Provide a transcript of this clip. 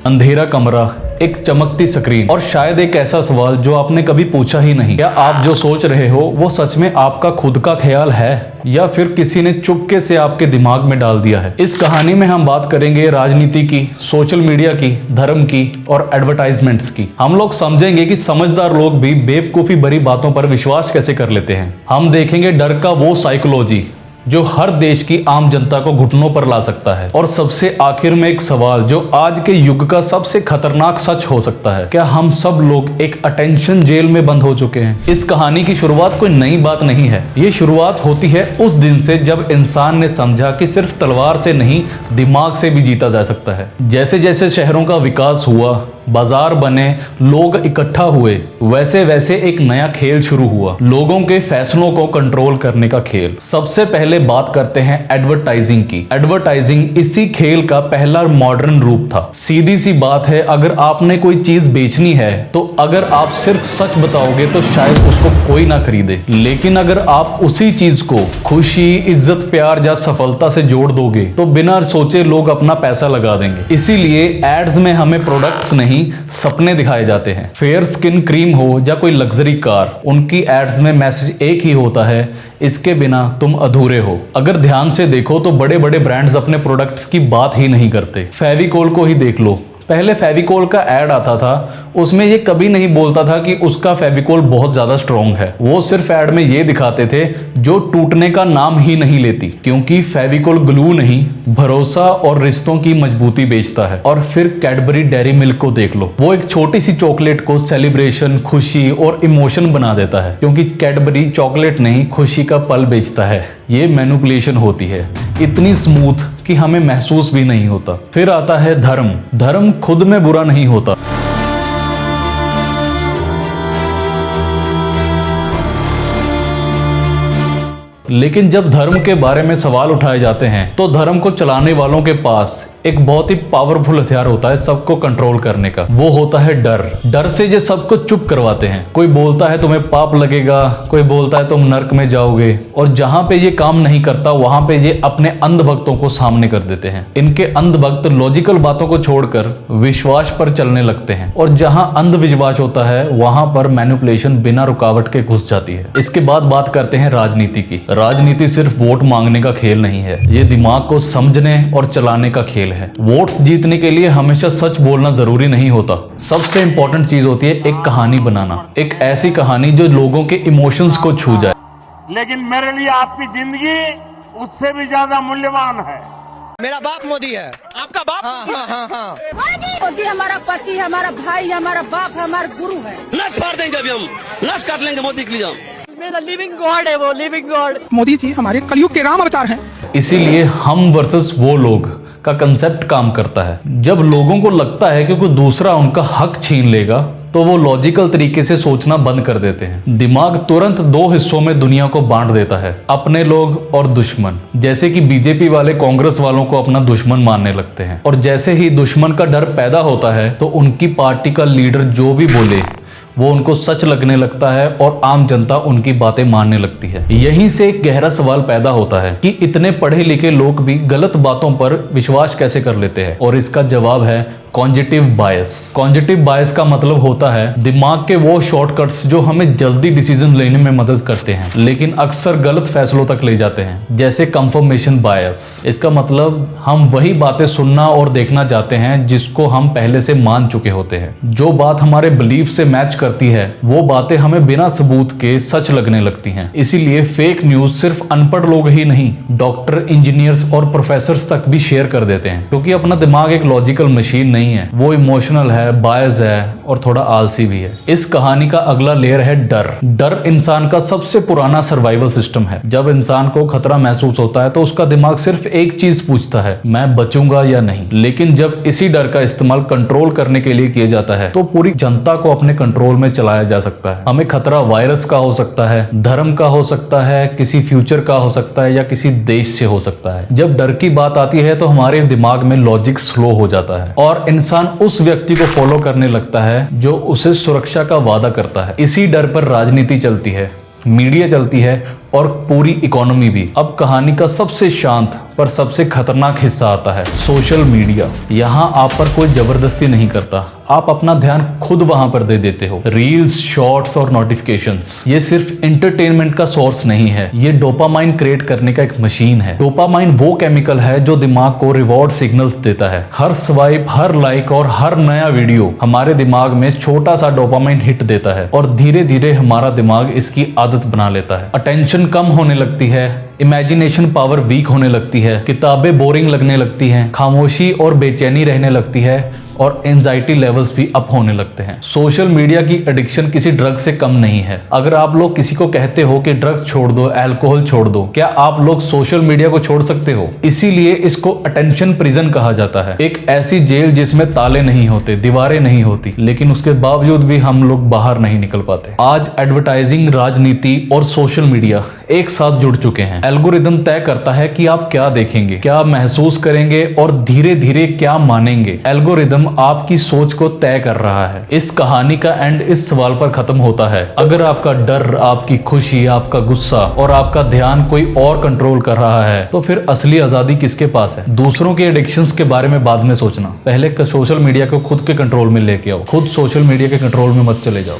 अंधेरा कमरा, एक चमकती स्क्रीन और शायद एक ऐसा सवाल जो आपने कभी पूछा ही नहीं। क्या आप जो सोच रहे हो वो सच में आपका खुद का ख्याल है या फिर किसी ने चुपके से आपके दिमाग में डाल दिया है? इस कहानी में हम बात करेंगे राजनीति की, सोशल मीडिया की, धर्म की और एडवर्टाइजमेंट्स की। हम लोग समझेंगे कि समझदार लोग भी बेवकूफी भरी बातों पर विश्वास कैसे कर लेते हैं। हम देखेंगे डर का वो साइकोलॉजी जो हर देश की आम जनता को घुटनों पर ला सकता है। और सबसे आखिर में एक सवाल जो आज के युग का सबसे खतरनाक सच हो सकता है, क्या हम सब लोग एक अटेंशन जेल में बंद हो चुके हैं? इस कहानी की शुरुआत कोई नई बात नहीं है। ये शुरुआत होती है उस दिन से जब इंसान ने समझा कि सिर्फ तलवार से नहीं, दिमाग से भी जीता जा सकता है। जैसे जैसे शहरों का विकास हुआ, बाजार बने, लोग इकट्ठा हुए, वैसे वैसे एक नया खेल शुरू हुआ, लोगों के फैसलों को कंट्रोल करने का खेल। सबसे पहले बात करते हैं एडवर्टाइजिंग की। एडवर्टाइजिंग इसी खेल का पहला मॉडर्न रूप था। सीधी सी बात है, अगर आपने कोई चीज बेचनी है तो अगर आप सिर्फ सच बताओगे तो शायद उसको कोई ना खरीदे, लेकिन अगर आप उसी चीज को खुशी, इज्जत, प्यार या सफलता से जोड़ दोगे तो बिना सोचे लोग अपना पैसा लगा देंगे। इसीलिए एड्स में हमें प्रोडक्ट्स नहीं, सपने दिखाए जाते हैं। फेयर स्किन क्रीम हो या कोई लग्जरी कार, उनकी एड्स में मैसेज एक ही होता है, इसके बिना तुम अधूरे हो। अगर ध्यान से देखो तो बड़े बड़े ब्रांड्स अपने प्रोडक्ट्स की बात ही नहीं करते। फेविकोल को ही देख लो, पहले फेविकोल का एड आता था, उसमें ये कभी नहीं बोलता था कि उसका फेविकोल बहुत ज्यादा स्ट्रॉन्ग है। वो सिर्फ एड में ये दिखाते थे जो टूटने का नाम ही नहीं लेती, क्योंकि फेविकोल ग्लू नहीं, भरोसा और रिश्तों की मजबूती बेचता है। और फिर कैडबरी डेयरी मिल्क को देख लो, वो एक छोटी सी चॉकलेट को सेलिब्रेशन, खुशी और इमोशन बना देता है, क्योंकि कैडबरी चॉकलेट नहीं, खुशी का पल बेचता है। ये मैनिपुलेशन होती है, इतनी स्मूथ कि हमें महसूस भी नहीं होता। फिर आता है धर्म। धर्म खुद में बुरा नहीं होता, लेकिन जब धर्म के बारे में सवाल उठाए जाते हैं तो धर्म को चलाने वालों के पास एक बहुत ही पावरफुल हथियार होता है सबको कंट्रोल करने का। वो होता है डर। डर से ये सबको चुप करवाते हैं। कोई बोलता है तुम्हें पाप लगेगा, कोई बोलता है तुम नर्क में जाओगे, और जहां पे ये काम नहीं करता वहां पे ये अपने अंधभक्तों को सामने कर देते हैं। इनके अंधभक्त लॉजिकल बातों को छोड़कर विश्वास पर चलने लगते हैं, और जहां अंधविश्वास होता है वहां पर मैनिपुलेशन बिना रुकावट के घुस जाती है। इसके बाद बात करते हैं राजनीति की। राजनीति सिर्फ वोट मांगने का खेल नहीं है, ये दिमाग को समझने और चलाने का खेल है। वोट्स जीतने के लिए हमेशा सच बोलना जरूरी नहीं होता। सबसे इंपॉर्टेंट चीज होती है एक कहानी बनाना, एक ऐसी कहानी जो लोगों के इमोशंस को छू जाए। लेकिन मेरे लिए आपकी जिंदगी उससे भी ज्यादा मूल्यवान है। मेरा बाप मोदी है। आपका बाप? हाँ। मोदी हमारा पति, हमारा भाई, हमारा बाप, हमारा गुरु है। नस फाड़ देंगे अभी हम, नस काट लेंगे मोदी के लिए हम। मेरा लिविंग गॉड है वो, लिविंग गॉड। मोदी जी हमारे कलयुग के राम अवतार हैं। इसीलिए हम वर्सेस वो लोग का कंसेप्ट काम करता है। जब लोगों को लगता है कि कोई दूसरा उनका हक छीन लेगा तो वो लॉजिकल तरीके से सोचना बंद कर देते हैं। दिमाग तुरंत दो हिस्सों में दुनिया को बांट देता है, अपने लोग और दुश्मन। जैसे कि बीजेपी वाले कांग्रेस वालों को अपना दुश्मन मानने लगते हैं, और जैसे ही दुश्मन का डर पैदा होता है तो उनकी पार्टी का लीडर जो भी बोले वो उनको सच लगने लगता है और आम जनता उनकी बातें मानने लगती है। यहीं से एक गहरा सवाल पैदा होता है कि इतने पढ़े लिखे लोग भी गलत बातों पर विश्वास कैसे कर लेते हैं, और इसका जवाब है कॉन्जिटिव बायस। कॉन्जिटिव बायस का मतलब होता है दिमाग के वो शॉर्टकट्स जो हमें जल्दी डिसीजन लेने में मदद करते हैं लेकिन अक्सर गलत फैसलों तक ले जाते हैं, जैसे कंफर्मेशन बायस। इसका मतलब हम वही बातें सुनना और देखना चाहते हैं जिसको हम पहले से मान चुके होते हैं। जो बात हमारे बिलीफ से मैच करती है वो बातें हमें बिना सबूत के सच लगने लगती हैं। इसीलिए फेक न्यूज सिर्फ अनपढ़ लोग ही नहीं, डॉक्टर, इंजीनियर्स और प्रोफेसर्स तक भी शेयर कर देते हैं, क्योंकि अपना दिमाग एक लॉजिकल मशीन नहीं है, वो इमोशनल है, बायस है और थोड़ा आलसी भी है। इस कहानी का अगला लेयर है डर। डर इंसान का सबसे पुराना सर्वाइवल सिस्टम है। जब इंसान को खतरा महसूस होता है तो उसका दिमाग सिर्फ एक चीज पूछता है, मैं बचूंगा या नहीं। लेकिन जब इसी डर का इस्तेमाल कंट्रोल करने के लिए किया जाता है तो पूरी जनता को अपने कंट्रोल में चलाया जा सकता है। हमें खतरा वायरस का हो सकता है, धर्म का हो सकता है, किसी फ्यूचर का हो सकता है या किसी देश से हो सकता है। जब डर की बात आती है तो हमारे दिमाग में लॉजिक स्लो हो जाता है और इंसान उस व्यक्ति को फॉलो करने लगता है जो उसे सुरक्षा का वादा करता है। इसी डर पर राजनीति चलती है, मीडिया चलती है, और पूरी इकोनॉमी भी। अब कहानी का सबसे शांत पर सबसे खतरनाक हिस्सा आता है, सोशल मीडिया। यहाँ आप पर कोई जबरदस्ती नहीं करता, आप अपना ध्यान खुद वहां पर दे देते हो। रील्स, शॉर्ट्स और नोटिफिकेशंस ये सिर्फ एंटरटेनमेंट का सोर्स नहीं है, ये डोपामाइन क्रिएट करने का एक मशीन है। डोपामाइन वो केमिकल है जो दिमाग को रिवॉर्ड सिग्नल्स देता है। हर स्वाइप, हर लाइक और हर नया वीडियो हमारे दिमाग में छोटा सा डोपामाइन हिट देता है और धीरे धीरे हमारा दिमाग इसकी आदत बना लेता है। अटेंशन कम होने लगती है, इमेजिनेशन पावर वीक होने लगती है, किताबें बोरिंग लगने लगती हैं, खामोशी और बेचैनी रहने लगती है और एंजाइटी लेवल्स भी अप होने लगते हैं। सोशल मीडिया की एडिक्शन किसी ड्रग से कम नहीं है। अगर आप लोग किसी को कहते हो कि ड्रग्स छोड़ दो, अल्कोहल छोड़ दो, क्या आप लोग सोशल मीडिया को छोड़ सकते हो? इसीलिए इसको अटेंशन प्रिजन कहा जाता है, एक ऐसी जेल जिसमें ताले नहीं होते, दीवारें नहीं होती, लेकिन उसके बावजूद भी हम लोग बाहर नहीं निकल पाते। आज एडवर्टाइजिंग, राजनीति और सोशल मीडिया एक साथ जुड़ चुके हैं। एल्गोरिदम तय करता है कि आप क्या देखेंगे, क्या महसूस करेंगे और धीरे धीरे क्या मानेंगे। एल्गोरिदम आपकी सोच को तय कर रहा है। इस कहानी का एंड इस सवाल पर खत्म होता है, अगर आपका डर, आपकी खुशी, आपका गुस्सा और आपका ध्यान कोई और कंट्रोल कर रहा है, तो फिर असली आजादी किसके पास है? दूसरों के एडिक्शंस के बारे में बाद में सोचना, पहले सोशल मीडिया को खुद के कंट्रोल में लेके आओ। खुद सोशल मीडिया के कंट्रोल में मत चले जाओ।